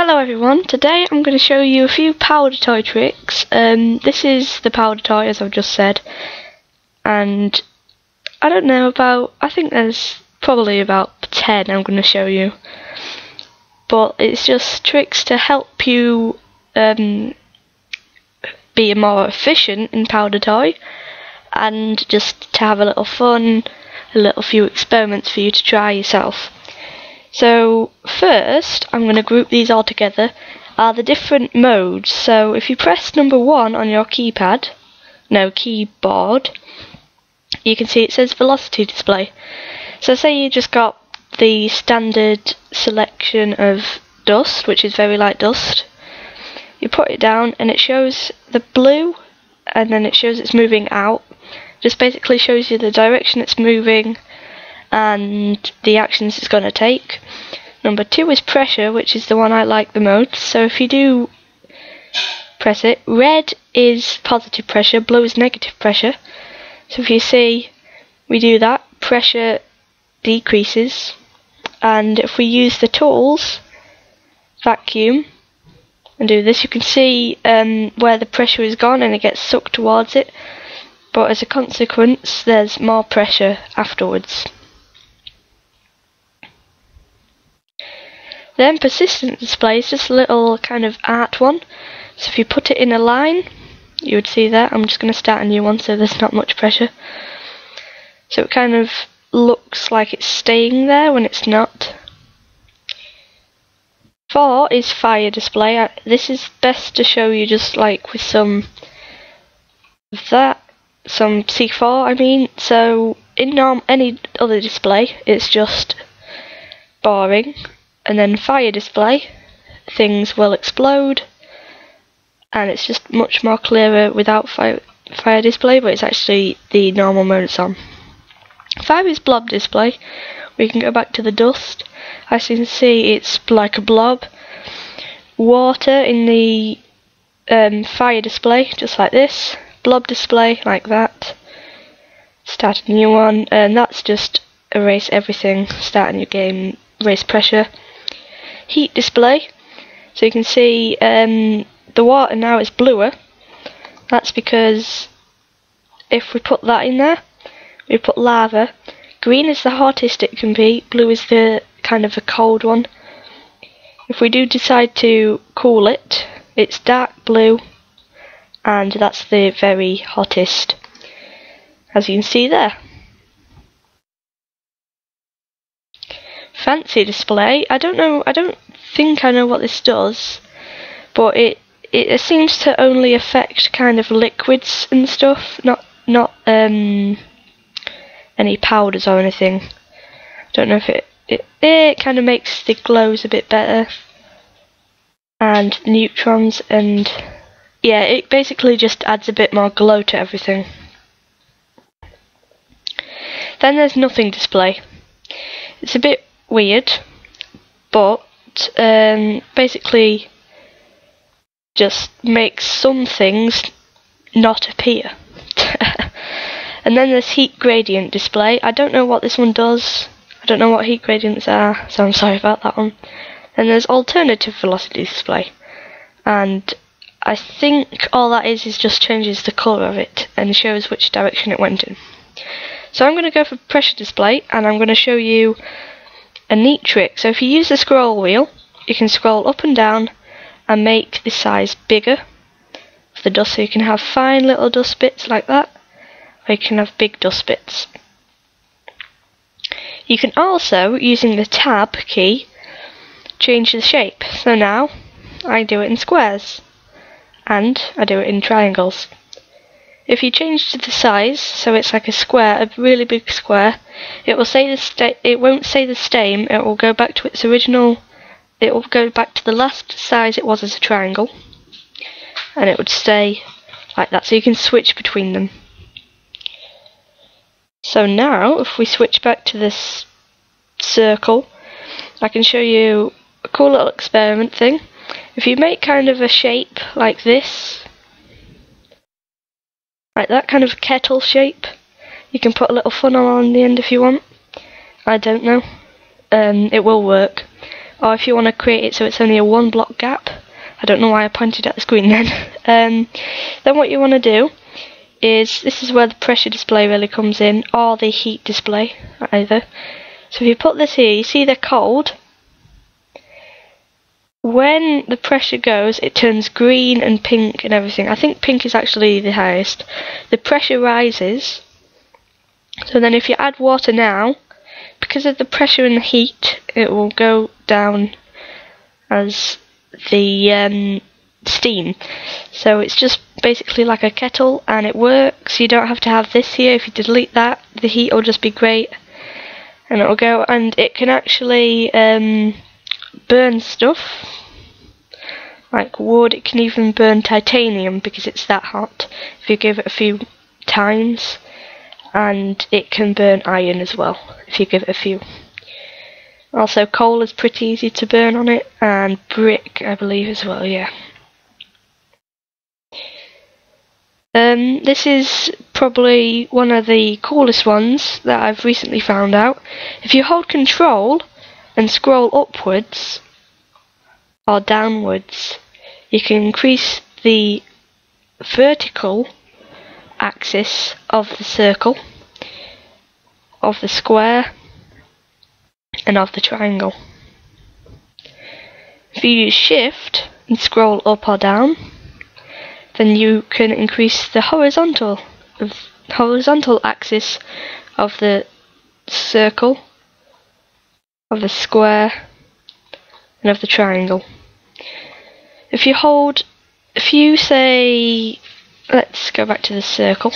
Hello everyone, today I'm going to show you a few powder toy tricks. This is the powder toy, as I've just said, and I don't know I think there's probably about 10 I'm going to show you, but it's just tricks to help you be more efficient in powder toy, and just to have a little fun, a little few experiments for you to try yourself. So first, I'm going to group these all together, are the different modes. So if you press number 1 on your keyboard, you can see it says velocity display. So say you just got the standard selection of dust, which is very light dust. You put it down and it shows the blue, and then it shows it's moving out. Just basically shows you the direction it's moving and the actions it's going to take. Number 2 is pressure, which is the one I like the most. So if you do press it, red is positive pressure, blue is negative pressure. So if you see we do that, pressure decreases, and if we use the tools, vacuum, and do this, you can see where the pressure is gone and it gets sucked towards it, but as a consequence there's more pressure afterwards. Then persistent display is just a little kind of art one. So if you put it in a line, you would see that. I'm just going to start a new one so there's not much pressure. So it kind of looks like it's staying there when it's not. 4 is fire display. This is best to show you just like with some C4 I mean. So in any other display it's just boring. And then fire display, things will explode, and it's just much more clearer without fire display, but it's actually the normal mode it's on. 5 is blob display. We can go back to the dust. As you can see, it's like a blob. Water in the fire display, just like this. Blob display, like that. Start a new one, and that's just erase everything, start a new game, erase pressure. Heat display, so you can see the water now is bluer. That's because if we put that in there, we put lava. Green is the hottest it can be, blue is the kind of a cold one. If we do decide to cool it, it's dark blue, and that's the very hottest, as you can see there. Fancy display, I don't think I know what this does, but it seems to only affect kind of liquids and stuff, not any powders or anything. Don't know if it kind of makes the glows a bit better, and neutrons, and yeah, it basically just adds a bit more glow to everything. Then there's nothing display. It's a bit weird, but basically just makes some things not appear. And then there's heat gradient display. I don't know what this one does. I don't know what heat gradients are, so I'm sorry about that one. Then there's alternative velocity display, and I think all that is just changes the colour of it and shows which direction it went in. So I'm going to go for pressure display, and I'm going to show you a neat trick. So if you use the scroll wheel, you can scroll up and down and make the size bigger of the dust, so you can have fine little dust bits like that, or you can have big dust bits. You can also, using the tab key, change the shape. So now I do it in squares, and I do it in triangles. If you change to the size, so it's like a square, a really big square, it will say it won't say the same. It will go back to its original. It will go back to the last size it was as a triangle, and it would stay like that. So you can switch between them. So now, if we switch back to this circle, I can show you a cool little experiment thing. If you make kind of a shape like this, like that kind of kettle shape, you can put a little funnel on the end if you want. I don't know. It will work. or if you want to create it so it's only a 1 block gap. I don't know why I pointed at the screen then. Then what you want to do is, this is where the pressure display really comes in, or the heat display, either. So if you put this here, you see they're cold. When the pressure goes, it turns green and pink and everything. I think pink is actually the highest. The pressure rises. So then if you add water now, because of the pressure and the heat, it will go down as the steam. So it's just basically like a kettle, and it works. You don't have to have this here. If you delete that, the heat will just be great, and it will go, and it can actually burn stuff like wood. It can even burn titanium because it's that hot if you give it a few times, and it can burn iron as well if you give it a few. Also, coal is pretty easy to burn on it, and brick, I believe, as well, yeah. This is probably one of the coolest ones that I've recently found out. If you hold Control and scroll upwards or downwards, you can increase the vertical axis of the circle, of the square, and of the triangle. If you use Shift and scroll up or down, then you can increase the horizontal axis of the circle, of the square, and of the triangle. If you say, let's go back to the circle.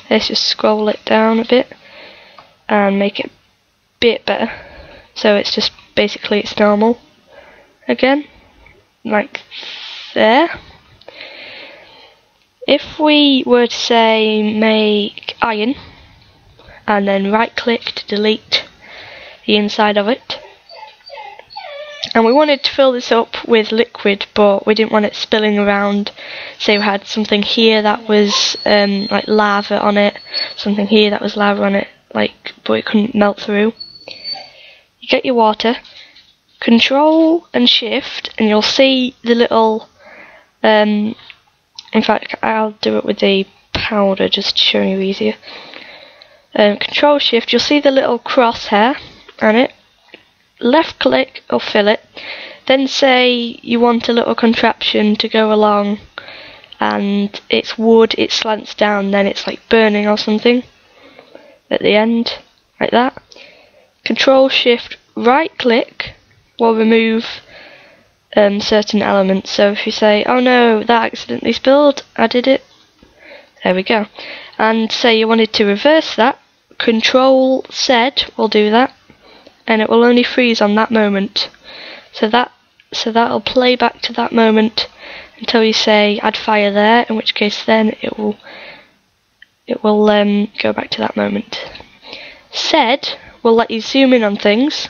Let's just scroll it down a bit and make it a bit better. So it's just basically it's normal again, like there. If we were to say make iron, and then right click to delete the inside of it, and we wanted to fill this up with liquid, but we didn't want it spilling around. Say we had something here that was like lava on it, something here that was lava on it, like, but it couldn't melt through. You get your water, Control and Shift, and you'll see the little in fact, I'll do it with the powder just to show you easier. Control Shift, you'll see the little crosshair on it. Left click will fill it. Then say you want a little contraption to go along, and it's wood, it slants down, then it's like burning or something at the end, like that. Control Shift right click will remove certain elements. So if you say, oh no, that accidentally spilled, I did it, there we go. And say you wanted to reverse that, Control Z will do that, and it will only freeze on that moment. So that'll play back to that moment until you say add fire there, in which case then it will go back to that moment. Z will let you zoom in on things,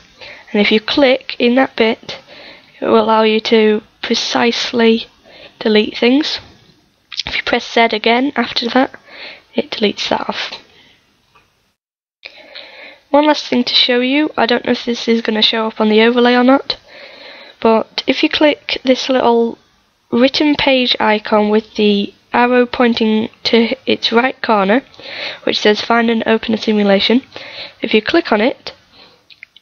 and if you click in that bit, it will allow you to precisely delete things. If you press Z again after that, it deletes that off. One last thing to show you, I don't know if this is going to show up on the overlay or not, but if you click this little written page icon with the arrow pointing to its right corner, which says find and open a simulation, if you click on it,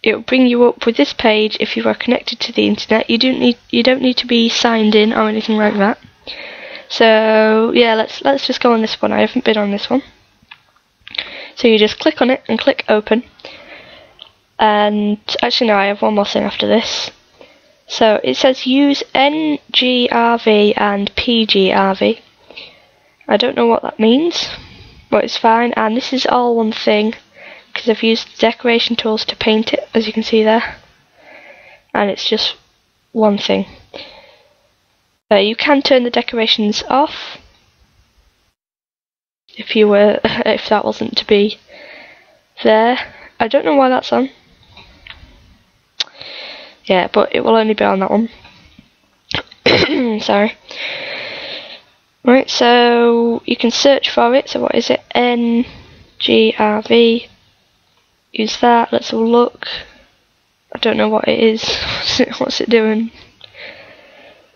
it will bring you up with this page if you are connected to the internet. You don't need to be signed in or anything like that. So yeah, let's just go on this one. I haven't been on this one. So you just click on it and click open. And actually no, I have one more thing after this. So it says use NGRV and PGRV. I don't know what that means, but it's fine. And this is all one thing, because I've used the decoration tools to paint it, as you can see there, and it's just one thing. You can turn the decorations off if that wasn't to be there. I don't know why that's on. Yeah, but it will only be on that one. Sorry. Right, so you can search for it. So what is it? NGRV. Use that. Let's have a look. I don't know what it is. What's it doing?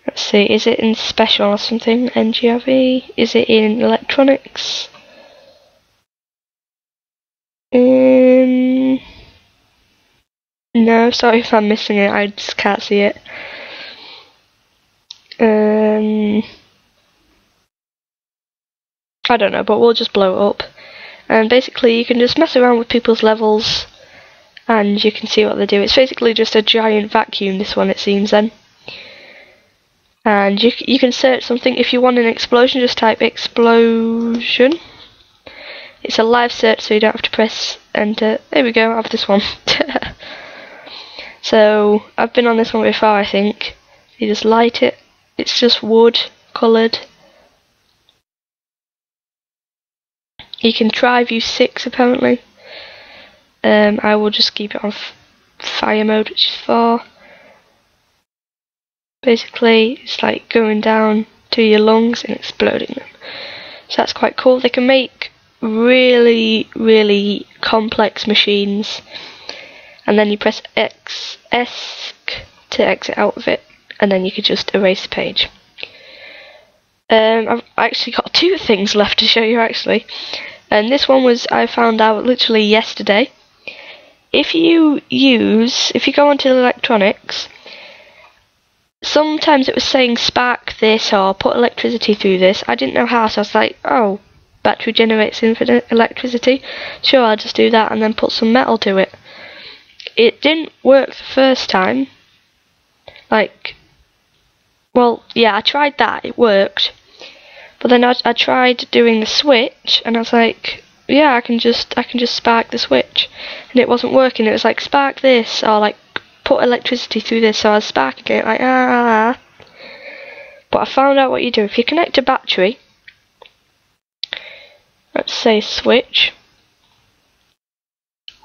Let's see, is it in special or something? NGRV? Is it in electronics? No, sorry if I'm missing it, I just can't see it. I don't know, but we'll just blow it up. And basically you can just mess around with people's levels and you can see what they do. It's basically just a giant vacuum, this one, it seems then. And you can search something. If you want an explosion, just type explosion. It's a live search, so you don't have to press enter. There we go, I have this one. So I've been on this one before, I think. You just light it. It's just wood coloured. You can try view 6 apparently. I will just keep it on fire mode, which is 4. Basically, it's like going down to your lungs and exploding them. So that's quite cool. They can make really, really complex machines. And then you press X to exit out of it. And then you can just erase the page. I've actually got 2 things left to show you actually. And this one was, I found out literally yesterday. If you go onto electronics, sometimes it was saying spark this or put electricity through this. I didn't know how, so I was like, oh, battery generates infinite electricity. Sure, I'll just do that and then put some metal to it. It didn't work the first time. Like, well, yeah, I tried that, it worked. But then I tried doing the switch and I was like, yeah, I can just spark the switch. And it wasn't working. It was like spark this or like put electricity through this, so I was sparking it like ah. But I found out what you do. If you connect a battery, let's say switch.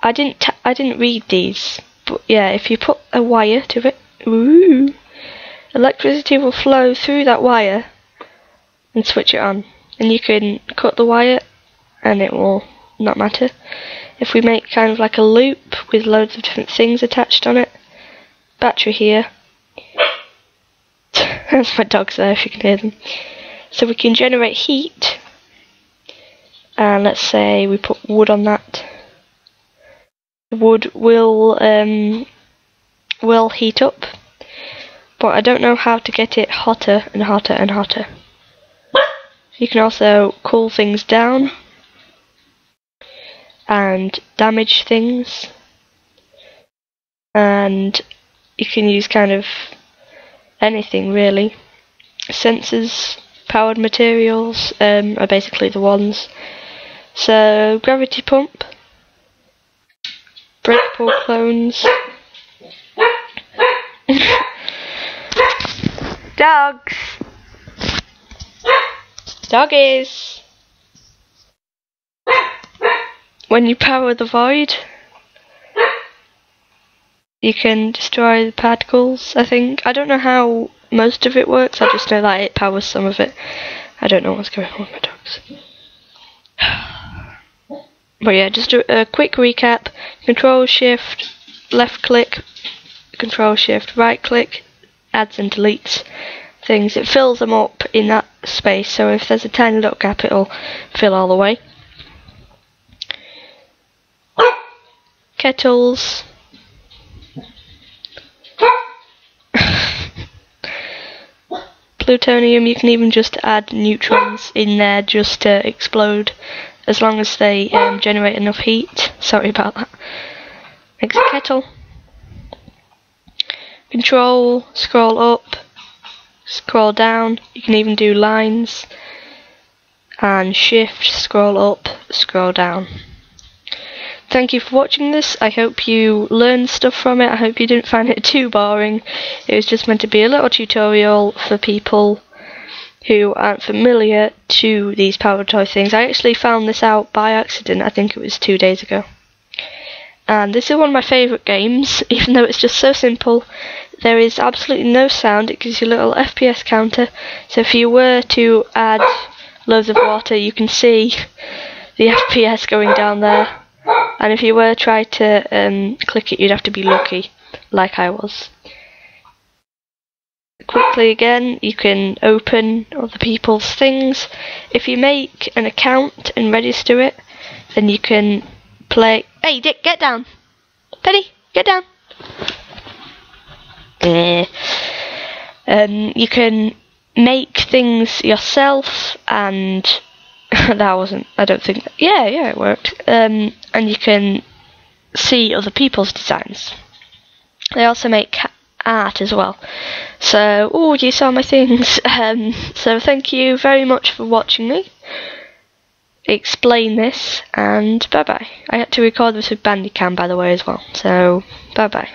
I didn't read these, but yeah, if you put a wire to it, electricity will flow through that wire and switch it on. And you can cut the wire and it will not matter. If we make kind of like a loop with loads of different things attached on it, battery here. There's my dogs there if you can hear them. So we can generate heat. And let's say we put wood on that. The wood will heat up. But I don't know how to get it hotter and hotter and hotter. You can also cool things down and damage things, and you can use kind of anything really. Sensors, powered materials are basically the ones. So gravity pump, breakable clones. Dogs! Doggies! When you power the void, you can destroy the particles, I think. I don't know how most of it works, I just know that it powers some of it. I don't know what's going on with my dogs. But yeah, just a quick recap. Control Shift, left click, Control Shift, right click, adds and deletes things. It fills them up in that space, so if there's a tiny little gap it'll fill all the way. Kettles. Plutonium, you can even just add neutrons in there just to explode, as long as they generate enough heat. Sorry about that. Makes a kettle. Control, scroll up, scroll down. You can even do lines. And Shift, scroll up, scroll down. Thank you for watching this. I hope you learned stuff from it. I hope you didn't find it too boring. It was just meant to be a little tutorial for people who aren't familiar to these power toy things. I actually found this out by accident. I think it was 2 days ago. And this is one of my favourite games, even though it's just so simple. There is absolutely no sound. It gives you a little FPS counter. So if you were to add loads of water, you can see the FPS going down there. And if you were to try to click it, you'd have to be lucky. like I was. Quickly again, you can open other people's things. If you make an account and register it, then you can play. Hey, Dick, get down! Penny, get down! You can make things yourself, and that wasn't. I don't think. Yeah, it worked. And you can see other people's designs. They also make art as well. So, oh, you saw my things. So thank you very much for watching me explain this, and bye bye. I had to record this with Bandicam, by the way, as well. So bye bye.